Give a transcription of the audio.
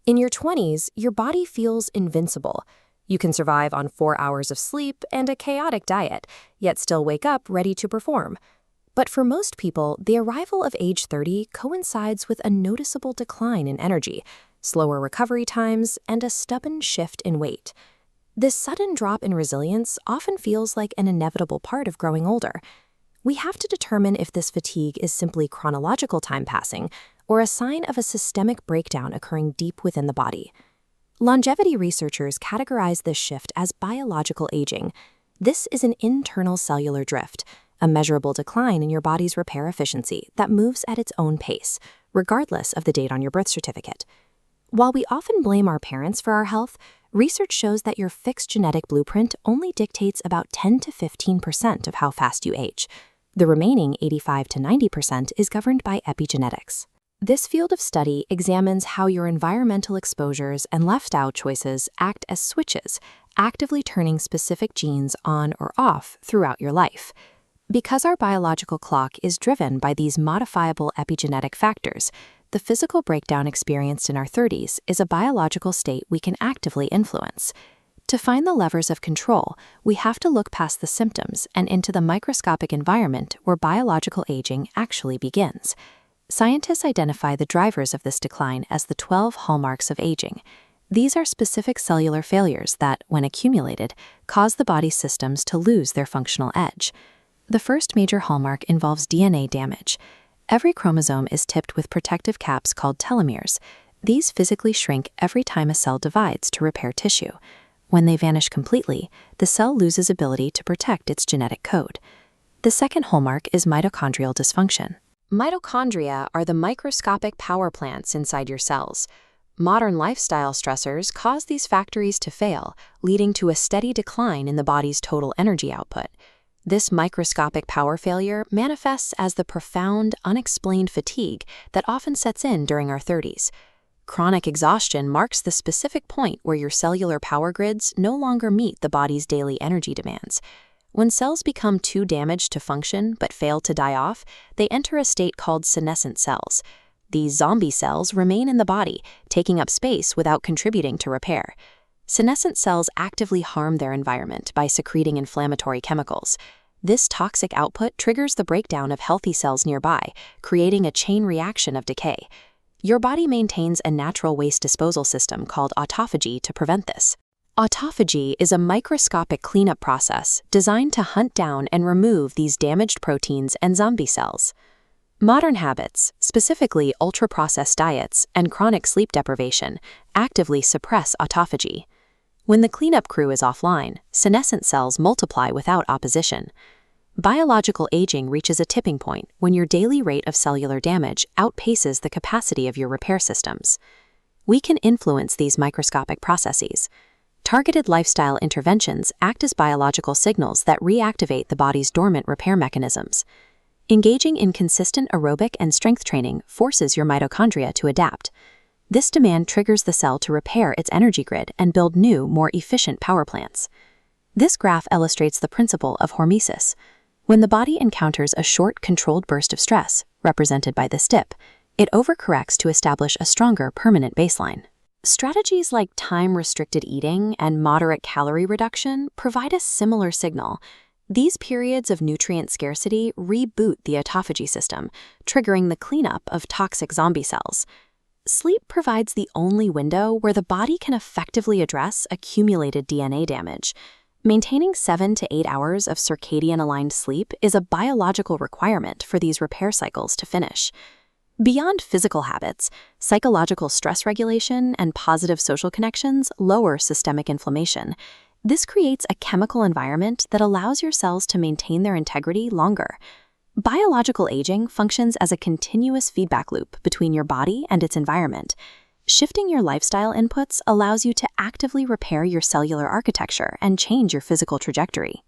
In your 20s, your body feels invincible. You can survive on 4 hours of sleep and a chaotic diet, yet still wake up ready to perform. But for most people, the arrival of age 30 coincides with a noticeable decline in energy, slower recovery times, and a stubborn shift in weight. This sudden drop in resilience often feels like an inevitable part of growing older. We have to determine if this fatigue is simply chronological time passing or a sign of a systemic breakdown occurring deep within the body. Longevity researchers categorize this shift as biological aging. This is an internal cellular drift, a measurable decline in your body's repair efficiency that moves at its own pace, regardless of the date on your birth certificate. While we often blame our parents for our health, research shows that your fixed genetic blueprint only dictates about 10 to 15% of how fast you age. The remaining 85 to 90% is governed by epigenetics. This field of study examines how your environmental exposures and lifestyle choices act as switches, actively turning specific genes on or off throughout your life. Because our biological clock is driven by these modifiable epigenetic factors, the physical breakdown experienced in our 30s is a biological state we can actively influence. To find the levers of control, we have to look past the symptoms and into the microscopic environment where biological aging actually begins. Scientists identify the drivers of this decline as the 12 hallmarks of aging. These are specific cellular failures that, when accumulated, cause the body's systems to lose their functional edge. The first major hallmark involves DNA damage. Every chromosome is tipped with protective caps called telomeres. These physically shrink every time a cell divides to repair tissue. When they vanish completely, the cell loses ability to protect its genetic code. The second hallmark is mitochondrial dysfunction. Mitochondria are the microscopic power plants inside your cells. Modern lifestyle stressors cause these factories to fail, leading to a steady decline in the body's total energy output. This microscopic power failure manifests as the profound, unexplained fatigue that often sets in during our 30s. Chronic exhaustion marks the specific point where your cellular power grids no longer meet the body's daily energy demands. When cells become too damaged to function but fail to die off, they enter a state called senescent cells. These zombie cells remain in the body, taking up space without contributing to repair. Senescent cells actively harm their environment by secreting inflammatory chemicals. This toxic output triggers the breakdown of healthy cells nearby, creating a chain reaction of decay. Your body maintains a natural waste disposal system called autophagy to prevent this. Autophagy is a microscopic cleanup process designed to hunt down and remove these damaged proteins and zombie cells. Modern habits, specifically ultra-processed diets and chronic sleep deprivation, actively suppress autophagy. When the cleanup crew is offline, senescent cells multiply without opposition. Biological aging reaches a tipping point when your daily rate of cellular damage outpaces the capacity of your repair systems. We can influence these microscopic processes. Targeted lifestyle interventions act as biological signals that reactivate the body's dormant repair mechanisms. Engaging in consistent aerobic and strength training forces your mitochondria to adapt. This demand triggers the cell to repair its energy grid and build new, more efficient power plants. This graph illustrates the principle of hormesis. When the body encounters a short, controlled burst of stress, represented by this dip, it overcorrects to establish a stronger, permanent baseline. Strategies like time-restricted eating and moderate calorie reduction provide a similar signal. These periods of nutrient scarcity reboot the autophagy system, triggering the cleanup of toxic zombie cells. Sleep provides the only window where the body can effectively address accumulated DNA damage. Maintaining 7 to 8 hours of circadian-aligned sleep is a biological requirement for these repair cycles to finish. Beyond physical habits, psychological stress regulation and positive social connections lower systemic inflammation. This creates a chemical environment that allows your cells to maintain their integrity longer. Biological aging functions as a continuous feedback loop between your body and its environment. Shifting your lifestyle inputs allows you to actively repair your cellular architecture and change your physical trajectory.